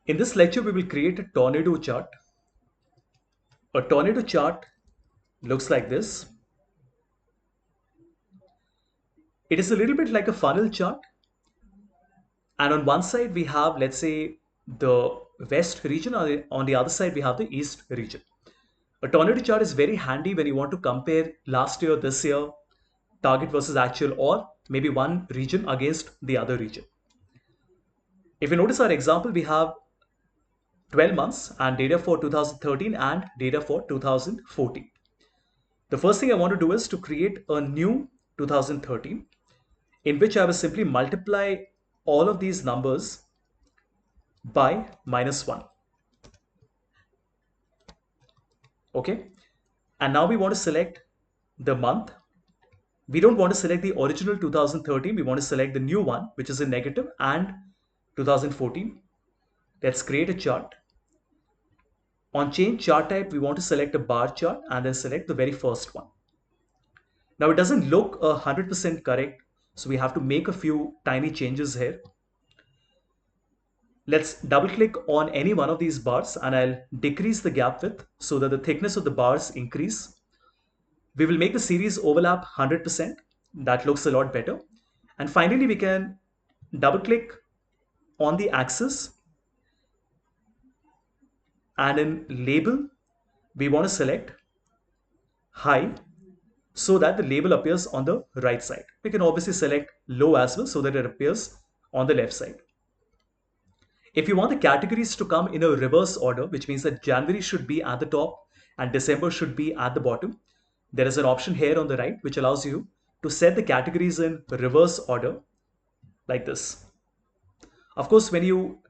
In this lecture, we will create a tornado chart. A tornado chart looks like this. It is a little bit like a funnel chart. And on one side, we have, let's say, the west region. On the other side, we have the east region. A tornado chart is very handy when you want to compare last year, this year, target versus actual, or maybe one region against the other region. If you notice our example, we have 12 months and data for 2013 and data for 2014. The first thing I want to do is to create a new 2013 in which I will simply multiply all of these numbers by -1. Okay. And now we want to select the month. We don't want to select the original 2013. We want to select the new one, which is a negative, and 2014. Let's create a chart. On change chart type, we want to select a bar chart and then select the very first one. Now it doesn't look 100% correct, so we have to make a few tiny changes here. Let's double click on any one of these bars and I'll decrease the gap width so that the thickness of the bars increase. We will make the series overlap 100%. That looks a lot better. And finally, we can double click on the axis and in label, we want to select high so that the label appears on the right side. We can obviously select low as well so that it appears on the left side. If you want the categories to come in a reverse order, which means that January should be at the top and December should be at the bottom, there is an option here on the right which allows you to set the categories in reverse order like this. Of course, when you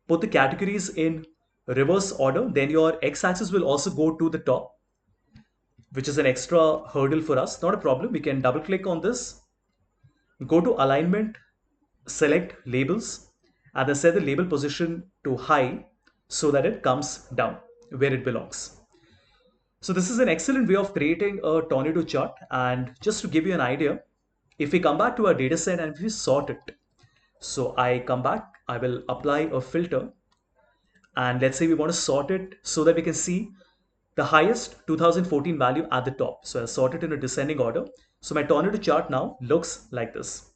put the categories in reverse order, then your x-axis will also go to the top, which is an extra hurdle for us. Not a problem. We can double click on this, go to alignment, select labels, and then set the label position to high so that it comes down where it belongs. So this is an excellent way of creating a tornado chart. And just to give you an idea, if we come back to our data set and if we sort it, so I come back, I will apply a filter. And let's say we want to sort it so that we can see the highest 2014 value at the top. So I'll sort it in a descending order. So my tornado chart now looks like this.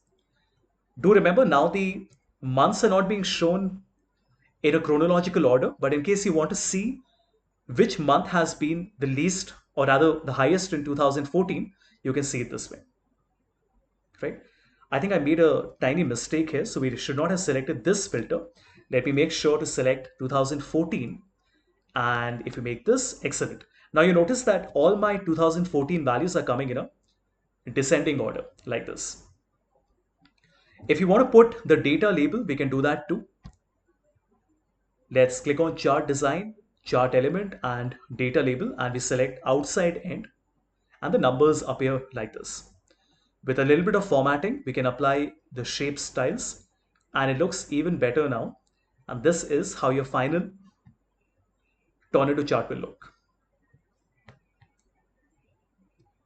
Do remember now the months are not being shown in a chronological order, but in case you want to see which month has been the least or rather the highest in 2014, you can see it this way, right? I think I made a tiny mistake here. So we should not have selected this filter. Let me make sure to select 2014. And if you make this, excellent. Now you notice that all my 2014 values are coming in a descending order like this. If you want to put the data label, we can do that too. Let's click on chart design, chart element and data label, and we select outside end and the numbers appear like this. With a little bit of formatting, we can apply the shape styles and it looks even better now. And this is how your final tornado chart will look.